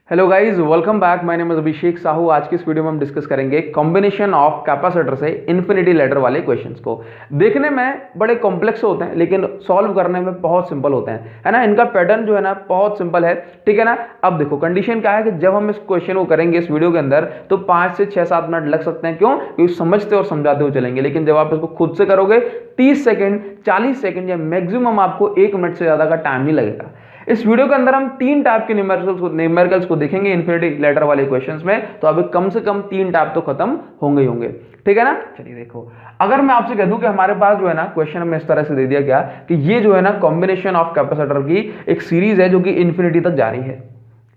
Hello guys, welcome back. My name is Abhishek Sahu. आज की इस वीडियो में हम डिस्कस करेंगे कॉम्बिनेशन ऑफ कैपेसिटर से इन्फिनिटी लेडर वाले क्वेश्चंस को। देखने में बड़े कॉम्प्लेक्स होते हैं लेकिन सॉल्व करने में बहुत सिंपल होते हैं, है ना। इनका पैटर्न जो है ना बहुत सिंपल है, ठीक है ना। अब देखो कंडीशन क्या है कि जब हम इस क्वेश्चन को करेंगे इस वीडियो के अंदर तो 5 से 6-7 मिनट लग सकते हैं। क्यों? क्योंकि समझते और समझाते हुए चलेंगे। लेकिन जब आप इसको खुद से करोगे 30 सेकेंड 40 सेकेंड या मैक्सिमम आपको 1 मिनट से ज्यादा का टाइम नहीं लगेगा। इस वीडियो के अंदर हम 3 टाइप के न्यूमेरिकल्स को देखेंगे इन्फिनिटी लेटर वाले क्वेश्चंस में। तो अभी कम से कम 3 टाइप तो खत्म होंगे ही होंगे, ठीक है ना। चलिए देखो, अगर मैं आपसे कह दूं कि हमारे पास जो है ना क्वेश्चन हमें इस तरह से दे दिया गया कि ये जो है ना कॉम्बिनेशन ऑफ कैपेसिटर की एक सीरीज है जो कि इन्फिनिटी तक जा रही है,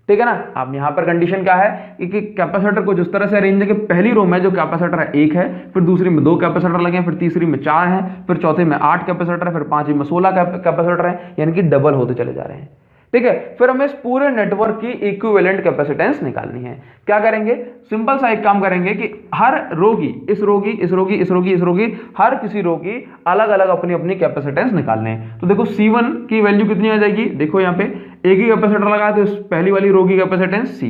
ठीक है ना। अब यहां पर कंडीशन क्या है कि कैपेसिटर को जिस तरह से अरेंज है कि पहली रो में जो कैपेसिटर है 1 है, फिर दूसरी में 2 कैपेसिटर लगे हैं, फिर तीसरी में 4 हैं, फिर चौथे में 8 कैपेसिटर है, फिर पांचवी में 16 कैपेसिटर है, यानी कि डबल होते चले जा रहे हैं, ठीक है। फिर हमें इस पूरे नेटवर्क की इक्विवेलेंट कैपेसिटेंस निकालनी है। क्या करेंगे? सिंपल सा एक काम करेंगे कि हर रो की इस रो की इस रो की इस रो की इस रो की हर किसी रो की अलग अलग अपनी अपनी कैपेसिटेंस निकालने हैं। तो देखो C1 की वैल्यू कितनी आ जाएगी, देखो यहाँ पे एक ही कैपेसिटर लगा है तो इस पहली वाली रो की कैपेसिटेंस C।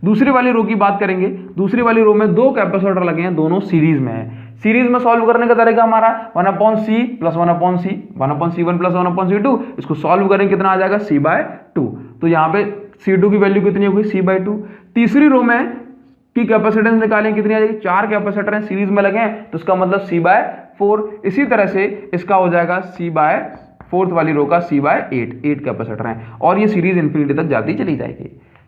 दूसरी वाली रो की बात करेंगे, दूसरी वाली रो में 2 कैपेसिटर लगे हैं, दोनों सीरीज में है। सीरीज में सॉल्व करने का तरीका हमारा 1/c plus 1/c 1/c1 plus 1/c2। इसको सॉल्व करें कितना आ जाएगा C/2। तो यहाँ पे C2 की वैल्यू कितनी होगी C/2। तीसरी रो में की कैपेसिटेंस निकालें कितनी आ जाएगी, 4 कैपेसिटर हैं सीरीज में लगे हैं तो इसका मतलब C/4। इसी तरह से इसका हो जाएगा फोर्थ वाली रो का C/8 8 कैपेसिटर हैं और ये सीरीज इन्फिनिटी तक जाती चली जाएगी,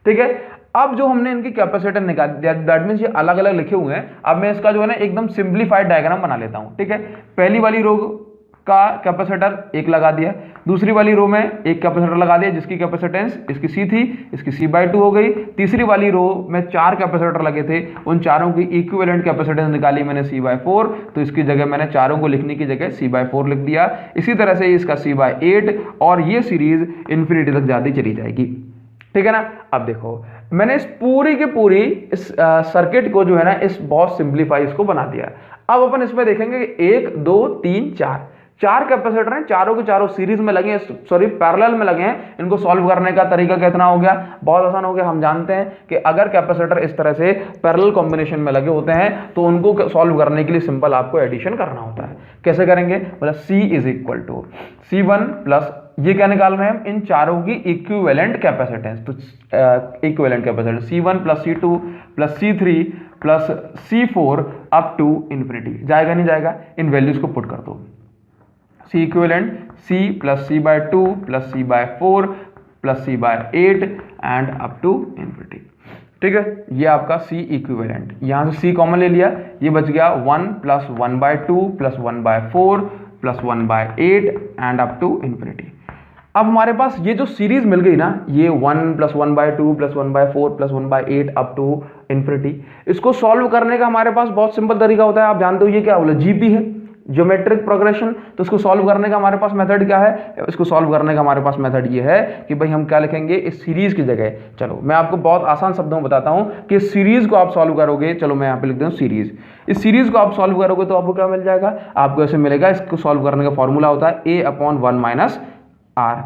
ठीक है। अब जो हमने इनकी कैपेसिटर निकाल दैट मींस ये अलग अलग लिखे हुए हैं। अब मैं इसका जो है ना एकदम सिंपलीफाइड डायग्राम बना लेता हूं, ठीक है। पहली वाली रो का कैपेसिटर 1 लगा दिया, दूसरी वाली रो में 1 कैपेसिटर लगा दिया जिसकी कैपेसिटेंस इसकी C थी, इसकी C/2 हो गई। तीसरी वाली रो में 4 कैपेसिटर लगे थे, उन चारों की इक्विवेलेंट कैपेसिटेंस निकाली मैंने C/4, तो इसकी जगह मैंने चारों को लिखने की जगह C/4 लिख दिया। इसी तरह से इसका C/8 और ये सीरीज इन्फिनिटी तक जाती चली जाएगी, ठीक है ना। अब देखो मैंने इस पूरी की पूरी इस सर्किट को जो है ना इस बहुत सिंपलीफाई इसको बना दिया। अब अपन इसमें देखेंगे कि 1 2 3 4 कैपेसिटर हैं, चारों के चारों सीरीज में लगे हैं, सॉरी पैरेलल में लगे हैं। इनको सॉल्व करने का तरीका कितना हो गया, बहुत आसान हो गया। हम जानते हैं कि अगर कैपेसिटर इस तरह से पैरेलल कॉम्बिनेशन में लगे होते हैं तो उनको सॉल्व करने के लिए सिंपल आपको एडिशन करना होता है। कैसे करेंगे? मतलब C = C1 प्लस ये क्या निकाल रहे हैं हम, इन चारों की इक्विवेलेंट कैपेसिटेंस। तो equivalent capacitance C1 plus C2 plus C3 plus C4 up to infinity. जाएगा नहीं जाएगा? इन वैल्यूज को पुट कर दो। C equivalent C plus C/2 plus C/4 plus C/8 and up to infinity, ठीक है। ये आपका C इक्विवेलेंट, यहां से C कॉमन ले लिया, ये बच गया 1 plus 1/2 plus 1/4 plus 1/8 and up to infinity. अब हमारे पास ये जो सीरीज मिल गई ना, ये 1 plus 1/2 plus 1/4 plus 1/8 up to infinity, इसको सॉल्व करने का हमारे पास बहुत सिंपल तरीका होता है। आप जानते हो ये क्या बोला, GP है, ज्योमेट्रिक प्रोग्रेशन। तो इसको सॉल्व करने का हमारे पास मेथड क्या है? इसको सॉल्व करने का हमारे पास मेथड ये है कि भाई हम क्या लिखेंगे इस सीरीज की जगह। चलो मैं आपको बहुत आसान शब्दों में बताता हूं कि इस सीरीज को आप सॉल्व करोगे। चलो मैं यहाँ पे लिख देता हूँ सीरीज। इस सीरीज को आप सॉल्व करोगे तो आपको क्या मिल जाएगा, आपको ऐसे मिलेगा। इसको सॉल्व करने का फॉर्मूला होता है A/1 - R।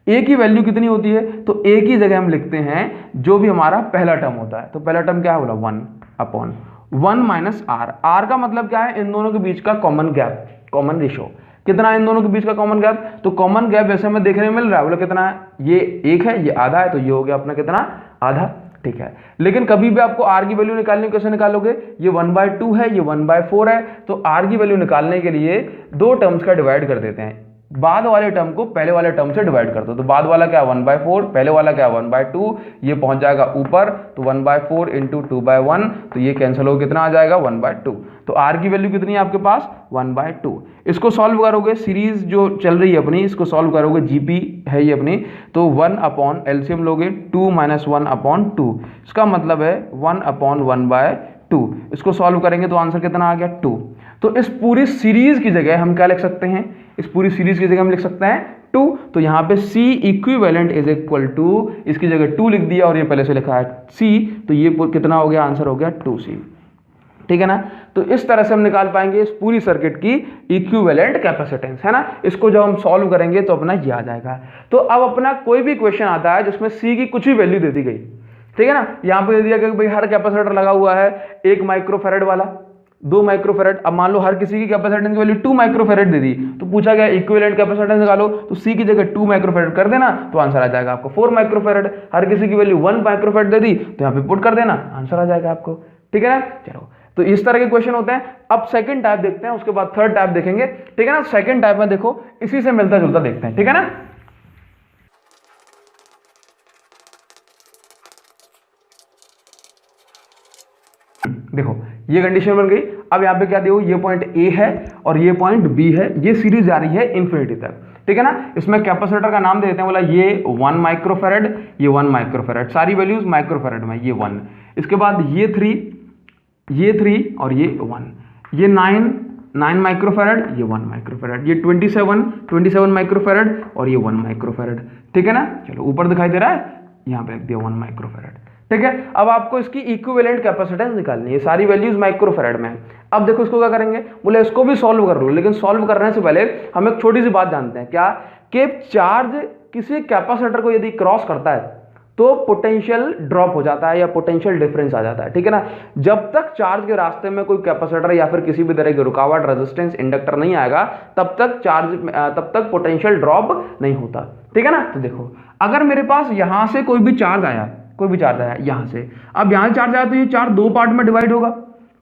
A की वैल्यू कितनी होती है? तो A की जगह हम लिखते हैं जो भी हमारा पहला टर्म होता है। तो पहला टर्म क्या है बोला, 1/1 - R। R का मतलब क्या है, इन दोनों के बीच का कॉमन गैप, कॉमन रेशो। कितना है इन दोनों के बीच का कॉमन गैप? तो कॉमन गैप वैसे हमें देखने में मिल रहा है, बोलो कितना है, ये 1 है, ये आधा है, तो ये हो गया अपना कितना, आधा, ठीक है। लेकिन कभी भी आपको R की वैल्यू निकालनी हो, कैसे निकालोगे? ये 1/2 है, ये 1/4 है, तो R की वैल्यू निकालने के लिए 2 टर्म्स का डिवाइड कर देते हैं। बाद वाले टर्म को पहले वाले टर्म से डिवाइड कर दो। तो बाद वाला क्या है 1/4, पहले वाला क्या है 1/2, ये पहुंच जाएगा ऊपर, तो 1/4 इंटू 2/1, तो ये कैंसिल हो कितना आ जाएगा 1/2। तो R की वैल्यू कितनी है आपके पास 1/2। इसको सॉल्व करोगे, सीरीज जो चल रही है अपनी, इसको सॉल्व करोगे, GP है ये अपनी, तो 1 LCM लोगे 2 - 1/2, इसका मतलब है 1/1/2। इसको सॉल्व करेंगे तो आंसर कितना आ गया 2। तो इस पूरी सीरीज की जगह हम क्या लिख सकते हैं, इस पूरी सीरीज की जगह हम लिख सकते हैं 2। तो यहाँ पे C इक्विवेलेंट = इसकी जगह 2 लिख दिया और ये पहले से लिखा है C, तो ये कितना हो गया, आंसर हो गया 2C, ठीक है ना। तो इस तरह से हम निकाल पाएंगे इस पूरी सर्किट की इक्विवेलेंट कैपेसिटेंस, है ना। इसको जब हम सॉल्व करेंगे तो अपना ये आ जाएगा। तो अब अपना कोई भी क्वेश्चन आता है जिसमें C की कुछ भी वैल्यू दे दी गई, ठीक है ना। यहाँ पे दे दिया कि भाई हर कैपेसिटर लगा हुआ है 1 माइक्रोफेरेड वाला, 2 माइक्रोफेरेड। अब मान लो हर किसी की कैपेसिटेंस की वैल्यू 2 माइक्रोफेरेड दे दी, तो पूछा गया इक्विवेलेंट कैपेसिटेंस निकालो, तो सी की जगह 2 माइक्रोफेरेड कर देना, तो आंसर आ जाएगा आपको 4 माइक्रोफेरेड। हर किसी की वैल्यू 1 माइक्रोफेरेड दे दी, तो यहाँ पे पुट कर देना, आंसर आ जाएगा आपको। ठीक है ना। चलो, तो इस तरह के क्वेश्चन होते हैं। अब सेकंड टाइप देखते हैं, उसके बाद थर्ड टाइप देखेंगे। ठीक है ना। सेकंड टाइप में देखो इसी से मिलता जुलता देखते हैं। ठीक है ना। देखो ये कंडीशन बन गई। अब यहाँ पे क्या देखो, ये पॉइंट ए है और ये पॉइंट बी है, ये सीरीज जा रही है इन्फिनिटी तक। ठीक है ना। इसमें कैपेसिटर का नाम दे देते हैं, बोला ये 1 माइक्रोफेरेड, ये 1 माइक्रोफेरेड, सारी वैल्यूज माइक्रोफेरेड में, ये 1। इसके बाद ये 3 और ये 1, ये 9 माइक्रोफेरेड, ये 1 माइक्रोफेरेड, ये 27 माइक्रोफेरेड और ये 1 माइक्रोफेरेड। ठीक है ना। चलो ऊपर दिखाई दे रहा है, यहाँ पे लिख दिया 1 माइक्रोफेरेड। ठीक है। अब आपको इसकी इक्विवेलेंट कैपेसिटेंस निकालनी है, सारी वैल्यूज माइक्रोफेरेड में है। अब देखो इसको क्या करेंगे, बोले इसको भी सॉल्व कर लो, लेकिन सॉल्व करने से पहले हम एक छोटी सी बात जानते हैं, क्या कि चार्ज किसी कैपेसिटर को यदि क्रॉस करता है तो पोटेंशियल ड्रॉप हो जाता है या पोटेंशियल डिफरेंस आ जाता है। ठीक है ना। जब तक चार्ज के रास्ते में कोई कैपेसिटर या फिर किसी भी तरह की रुकावट, रेजिस्टेंस, इंडक्टर नहीं आएगा, तब तक पोटेंशियल ड्रॉप नहीं होता। ठीक है ना। तो देखो अगर मेरे पास यहां से कोई भी चार्ज आया यहां से, अब यहां चार्ज आया तो ये चार्ज 2 पार्ट में डिवाइड होगा।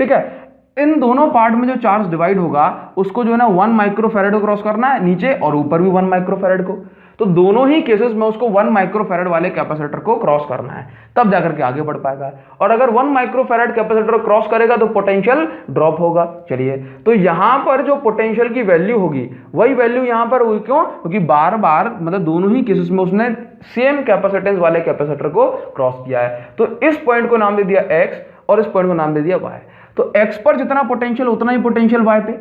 ठीक है। इन दोनों पार्ट में जो चार्ज डिवाइड होगा उसको जो है ना 1 माइक्रोफेरेड को क्रॉस करना है नीचे, और ऊपर भी 1 माइक्रोफेरेड को। तो दोनों ही केसेस में उसको 1 माइक्रोफेरेड वाले कैपेसिटर को क्रॉस करना है, तब जाकर के आगे बढ़ पाएगा। और अगर 1 माइक्रोफेरेड कैपेसिटर को क्रॉस करेगा तो पोटेंशियल ड्रॉप होगा। चलिए, तो यहां पर जो पोटेंशियल की वैल्यू होगी वही वैल्यू यहां पर हुई, क्यों? क्योंकि बार बार मतलब दोनों ही केसेस में उसने सेम कैपेसिटेंस वाले कैपेसिटर को क्रॉस किया है। तो इस पॉइंट को नाम दे दिया x और इस पॉइंट को नाम दे दिया y। तो x पर जितना पोटेंशियल उतना ही पोटेंशियल y पे।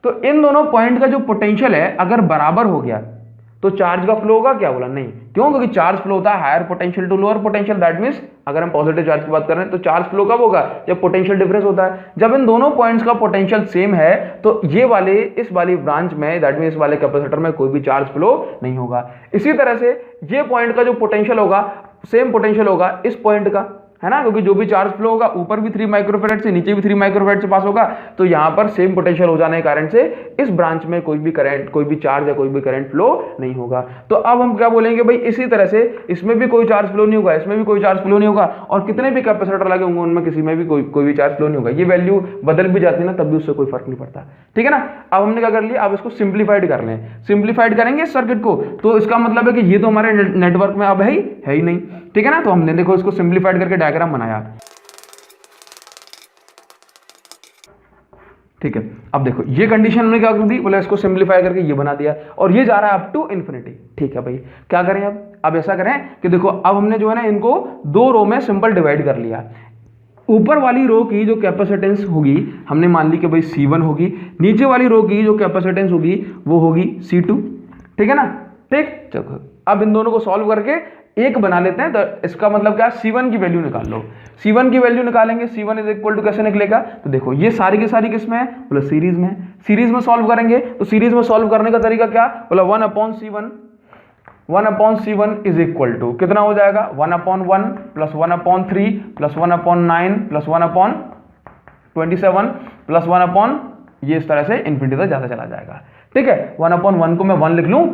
तो इन दोनों पॉइंट का जो पोटेंशियल है अगर बराबर हो गया तो चार्ज का फ्लो होगा क्या? बोला नहीं। क्यों? क्योंकि चार्ज फ्लो होता है higher potential to lower potential. That means अगर हम पॉजिटिव चार्ज की बात कर रहे हैं तो चार्ज फ्लो कब होगा? जब पोटेंशियल डिफरेंस होता है। जब इन दोनों पॉइंट्स का पोटेंशियल सेम है तो ये वाले इस वाली ब्रांच में, दैट मींस इस वाले कैपेसिटर में कोई भी चार्ज फ्लो नहीं होगा। इसी तरह से ये पॉइंट का जो पोटेंशियल होगा सेम पोटेंशियल होगा इस पॉइंट का, है ना, क्योंकि जो भी चार्ज फ्लो होगा ऊपर भी 3 माइक्रोफेरेड से नीचे भी 3 माइक्रोफेरेड से पास होगा, तो यहां पर सेम पोटेंशियल हो जाने के कारण से इस ब्रांच में कोई भी करंट, कोई भी चार्ज या कोई भी करंट फ्लो नहीं होगा। तो अब हम क्या बोलेंगे भाई, इसी तरह से इसमें भी कोई चार्ज फ्लो नहीं होगा, इसमें भी कोई चार्ज फ्लो नहीं होगा, और कितने भी कैपेसिटर लगे होंगे उनमें किसी में भी कोई भी चार्ज फ्लो नहीं होगा। ये वैल्यू बदल भी जाती है ना, तब भी उससे कोई फर्क नहीं पड़ता। ठीक है ना। अब हमने क्या कर लिया, अब इसको सिंप्लीफाइड कर लें। सिंप्लीफाइड करेंगे इस सर्किट को, तो इसका मतलब है कि ये तो हमारे नेटवर्क में अब है ही नहीं। ठीक है ना। तो हमने देखो इसको सिंप्लीफाइड करके डायग्राम बनाया। ठीक है। अब देखो ये कंडीशन हमने क्या कर दी, बोला इसको सिंप्लीफाई करके ये बना दिया, और ये जा रहा है अप टू इन्फिनिटी। ठीक है भाई, क्या करें अब ऐसा करें कि देखो अब हमने जो है ना इनको 2 रो में सिंपल डिवाइड कर लिया। ऊपर वाली रो की जो कैपेसिटेंस होगी हमने मान ली कि भाई C1 होगी, नीचे वाली रो की जो कैपेसिटेंस होगी वो होगी C2। ठीक है ना। ठीक, चलो अब इन दोनों को सॉल्व करके एक बना लेते हैं। तो इसका मतलब क्या, C1 की वैल्यू निकाल लो। C1 की वैल्यू निकालेंगे, C1 इज इक्वल टू कैसे निकलेगा, तो देखो ये सारी की सारी किस में है, बोला सीरीज में। सीरीज में सॉल्व करेंगे तो सीरीज में सॉल्व करने का तरीका क्या, बोला 1/C1 इज इक्वल टू कितना हो जाएगा, 1/1 प्लस 1/3 प्लस 1/9 प्लस 1/27 प्लस 1 ये इस तरह से इन्फिनिटी तक जाता चला जाएगा। ठीक है। 1/1 को मैं 1 लिख लूं,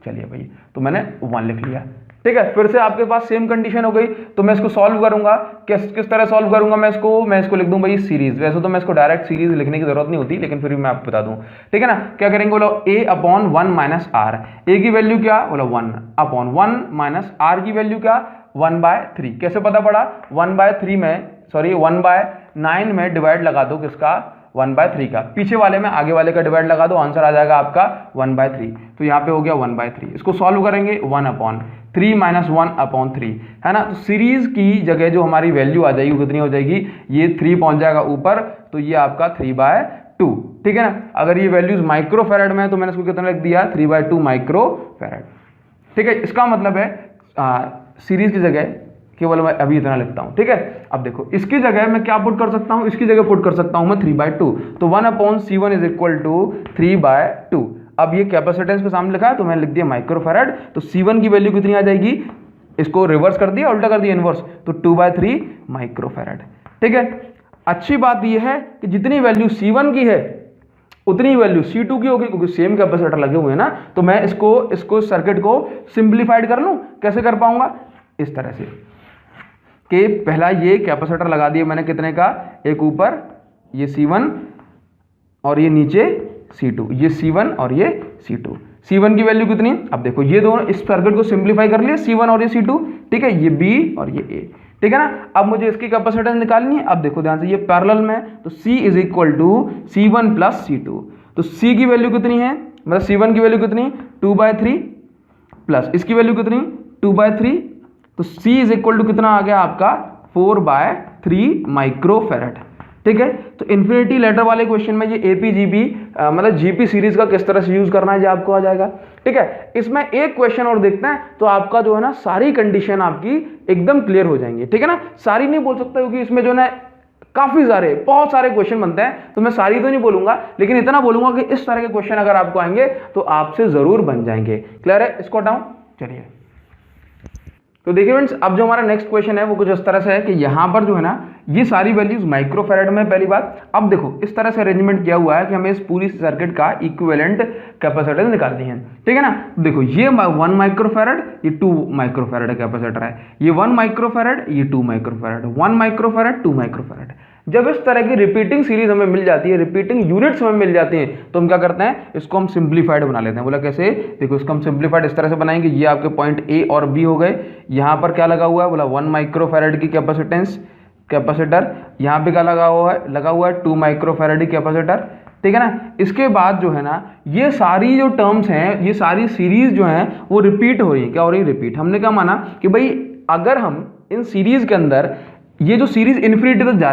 चलिए भाई, तो मैंने 1 लिख लिया। ठीक है। फिर से आपके पास सेम कंडीशन हो गई, तो मैं इसको सॉल्व करूंगा। किस तरह सॉल्व करूंगा, मैं इसको लिख दूं भाई सीरीज। वैसे तो मैं इसको डायरेक्ट सीरीज लिखने की जरूरत नहीं होती, लेकिन फिर भी मैं आपको बता दूं। ठीक है ना। क्या करेंगे, बोलो A/1 माइनस R। A की वैल्यू क्या, बोला 1/1 माइनस R की वैल्यू क्या, 1/3। कैसे पता पड़ा, 1/9 में डिवाइड लगा दो किसका, 1/3 का। पीछे वाले में आगे वाले का डिवाइड लगा दो, आंसर आ जाएगा आपका 1/3। तो यहाँ पे हो गया 1/3। इसको सॉल्व करेंगे 1/3 माइनस 1/3, है ना। तो सीरीज की जगह जो हमारी वैल्यू आ जाएगी कितनी हो जाएगी, ये 3 पहुंच जाएगा ऊपर, तो ये आपका 3/2। ठीक है ना। अगर ये वैल्यूज माइक्रोफेरेड में है तो मैंने इसको कितना लिख दिया, 3/2 माइक्रोफेरेड। ठीक है। इसका मतलब है सीरीज की जगह केवल मैं अभी इतना लिखता हूं। ठीक है। अब देखो इसकी जगह मैं क्या पुट कर सकता हूं, इसकी जगह पुट कर सकता हूं मैं 3/2। तो 1/C1 इज इक्वल टू 3/2। अब ये कैपेसिटेंस के सामने लिखा है तो मैंने लिख दिया माइक्रोफेरेड। तो C1 की वैल्यू कितनी आ जाएगी, इसको रिवर्स कर दिया, उल्टा कर दिया इनवर्स, तो 2/3 माइक्रोफैरड। ठीक है, अच्छी बात यह है कि जितनी वैल्यू C1 की है उतनी वैल्यू C2 की होगी, क्योंकि सेम कैपेसिटर लगे हुए हैं ना। तो मैं इसको सर्किट को सिंप्लीफाइड कर लूं, कैसे कर पाऊंगा, इस तरह से कि पहला ये कैपेसिटर लगा दिया मैंने कितने का, एक ऊपर ये C1 और ये नीचे C2, ये C1 और ये C2। C1 की वैल्यू कितनी, अब देखो ये दोनों इस सर्किट को सिंप्लीफाई कर लिया, C1 और ये C2, ठीक है, ये B और ये A, ठीक है ना। अब मुझे इसकी कैपेसिटेंस निकालनी है। अब देखो ध्यान से, ये पैरेलल में, तो C is equal to C1 plus C2। तो C की वैल्यू कितनी है, मतलब C1 की वैल्यू कितनी, 2/3 प्लस इसकी वैल्यू कितनी, 2/3, तो C इज इक्वल टू कितना आ गया आपका, 4/3 माइक्रोफैरड। ठीक है, तो इन्फिनिटी लेटर वाले क्वेश्चन में ये APGP मतलब GP सीरीज का किस तरह से यूज करना है ये आपको आ जाएगा। ठीक है, इसमें एक क्वेश्चन और देखते हैं, तो आपका जो है ना सारी कंडीशन आपकी एकदम क्लियर हो जाएंगी। ठीक है ना, सारी नहीं बोल सकता क्योंकि इसमें जो है काफी सारे बहुत सारे क्वेश्चन बनते हैं, तो मैं सारी तो नहीं बोलूंगा, लेकिन इतना बोलूंगा कि इस तरह के क्वेश्चन अगर आपको आएंगे तो आपसे जरूर बन जाएंगे। क्लियर है, इसको हटाऊं, चलिए। तो देखिए फ्रेंड्स, अब जो हमारा नेक्स्ट क्वेश्चन है वो कुछ इस तरह से है कि यहाँ पर जो है ना ये सारी वैल्यूज माइक्रोफैरड में, पहली बात। अब देखो इस तरह से अरेंजमेंट किया हुआ है कि हमें इस पूरी सर्किट का इक्विवेलेंट कैपेसिटेंस निकालनी है। ठीक है ना, देखो ये 1 माइक्रोफैरड, ये 2 माइक्रोफैरड कैपेसिटर है, ये 1 माइक्रोफैरड, ये 2 माइक्रोफैरड, 1 माइक्रोफैरड, 2 माइक्रोफैरड। जब इस तरह की रिपीटिंग सीरीज हमें मिल जाती है, रिपीटिंग यूनिट्स हमें मिल जाती हैं, तो हम क्या करते हैं, इसको हम सिंप्लीफाइड बना लेते हैं। बोला कैसे, देखो इसको हम सिंप्लीफाइड इस तरह से बनाएंगे, ये आपके पॉइंट A और B हो गए। यहाँ पर क्या लगा हुआ है, बोला 1 माइक्रोफैरड की कैपेसिटर, यहाँ पे क्या लगा हुआ है 2 माइक्रोफैरड की कैपेसिटर। ठीक है ना, इसके बाद जो है ना ये सारी जो टर्म्स हैं, ये सारी सीरीज जो हैं वो रिपीट हो रही है। क्या हो रही है, रिपीट। हमने क्या माना कि भाई अगर हम इन सीरीज के अंदर, ये जो सीरीज इन्फिनिटी तक जा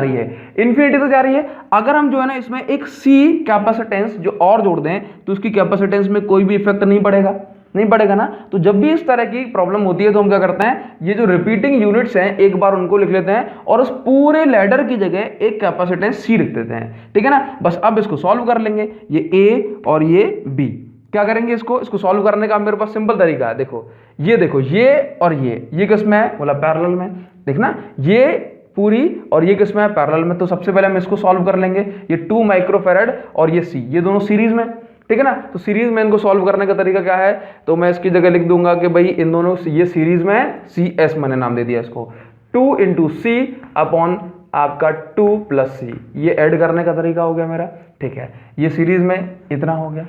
रही है, अगर हम जो है ना इसमें एक C कैपेसिटेंस जो और जोड़ दें तो उसकी कैपेसिटेंस में कोई भी इफेक्ट नहीं पड़ेगा ना। तो जब भी इस तरह की प्रॉब्लम होती है तो हम क्या करते हैं, ये जो रिपीटिंग यूनिट्स हैं एक बार उनको लिख लेते हैं और उस पूरे लैडर की जगह एक कैपेसिटेंस C लिख देते हैं। ठीक है ना, बस अब इसको सॉल्व कर लेंगे, ये A और ये B। क्या करेंगे, इसको सॉल्व करने का मेरे पास सिंपल तरीका है। देखो ये और ये किस में है, बोला पैरेलल में। देखना ये पूरी और ये किस में है, पैरेलल में। तो सबसे पहले हम इसको सॉल्व कर लेंगे, ये 2 माइक्रोफैरड और ये C, ये दोनों सीरीज में। ठीक है ना, तो सीरीज में इनको सॉल्व करने का तरीका क्या है, तो मैं इसकी जगह लिख दूंगा कि भाई इन दोनों, ये सीरीज में है, CS मैंने नाम दे दिया इसको, 2 × C अपॉन आपका 2 + C, ये ऐड करने का तरीका हो गया मेरा। ठीक है, ये सीरीज में इतना हो गया।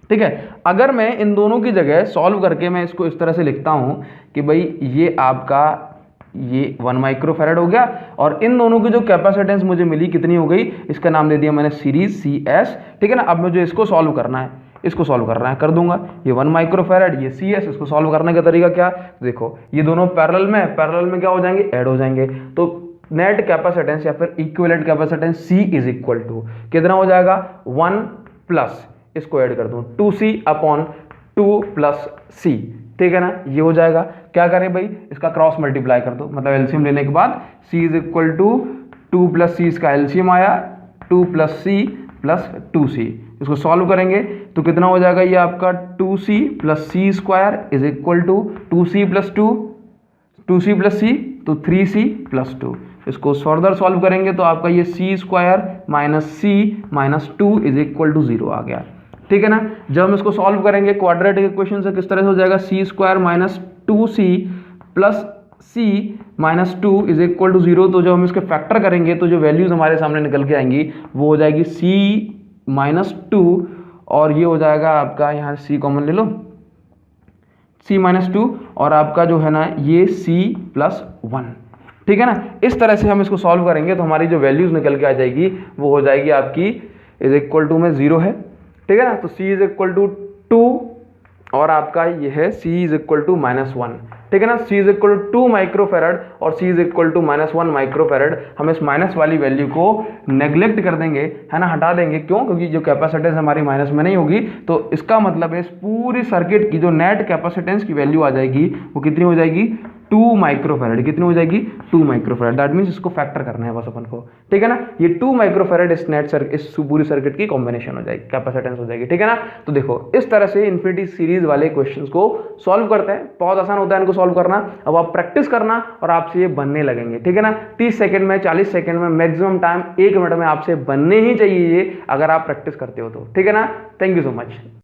ठीक है, अगर मैं इन दोनों की जगह सॉल्व करके मैं इसको इस तरह से लिखता हूं कि भाई ये आपका ये 1 माइक्रोफैरड हो गया और इन दोनों की जो कैपेसिटेंस मुझे मिली कितनी हो गई, इसका नाम दे दिया मैंने सीरीज CS। ठीक है ना, अब मुझे इसको सॉल्व करना है, कर दूंगा। ये 1 माइक्रोफैरड, ये CS, इसको सॉल्व करने का तरीका क्या, देखो ये दोनों पैरेलल में क्या हो जाएंगे, ऐड हो जाएंगे। तो नेट कैपेसिटेंस या फिर equivalent capacitance C is equal to कितना हो जाएगा, 1 प्लस इसको ऐड कर दूं 2C अपॉन 2 + C। ठीक है ना, ये हो जाएगा। क्या करें भाई, इसका क्रॉस मल्टीप्लाई कर दो, मतलब एलसीएम लेने के बाद C is equal to 2 + C, इसका एलसीएम आया 2 + C + 2C। इसको सॉल्व करेंगे तो कितना हो जाएगा, ये आपका 2C + C² is equal to 2C + 2 C तो 3C + 2। इसको फर्दर सॉल्व करेंगे तो आपका ये C² - C - 2 is equal to 0 आ गया। ठीक है ना, जब हम इसको सॉल्व करेंगे क्वाड्रेटिक इक्वेशन से किस तरह से हो जाएगा, C² - 2C + C - 2 is equal to 0। तो जब हम इसके फैक्टर करेंगे तो जो वैल्यूज हमारे सामने निकल के आएंगी वो हो जाएगी C - 2 और ये हो जाएगा आपका, यहाँ C कॉमन ले लो, C - 2 और आपका जो है ना ये C + 1। ठीक है ना, इस तरह से हम इसको सॉल्व करेंगे तो हमारी जो वैल्यूज निकल के आ जाएगी वो हो जाएगी आपकी इज इक्वल टू में 0 है। ठीक है ना, तो C इज इक्वल टू 2 और आपका ये है C इज इक्वल टू -1। ठीक है ना, C is equal to 2 microfarad और C is equal to -1 microfarad. हम इस माइनस वाली वैल्यू को नेग्लेक्ट कर देंगे, है ना, हटा देंगे। क्यों, क्योंकि जो कैपेसिटेंस हमारी माइनस में नहीं होगी, तो इसका मतलब है इस पूरी सर्किट की जो नेट कैपेसिटेंस की वैल्यू आ जाएगी वो कितनी हो जाएगी, 2 माइक्रोफेरेड, कितनी हो जाएगी 2 माइक्रोफेरेड, दैट मीन्स इसको फैक्टर करना है बस अपन को, ठीक है ना। ये 2 माइक्रोफेरेड इस नेट सर्किट, इस पूरी सर्किट की कॉम्बिनेशन हो जाएगी, कैपेसिटेंस हो जाएगी, ठीक है ना। तो देखो इस तरह से इन्फिनिटी सीरीज वाले क्वेश्चंस को सॉल्व करते हैं, बहुत आसान होता है इनको सॉल्व करना। अब आप प्रैक्टिस करना और आपसे ये बनने लगेंगे, ठीक है ना। 30 सेकंड में, 40 सेकंड में, मैक्सिमम टाइम 1 मिनट में आपसे बनने ही चाहिए ये, अगर आप प्रैक्टिस करते हो तो, ठीक है ना। Thank you so much.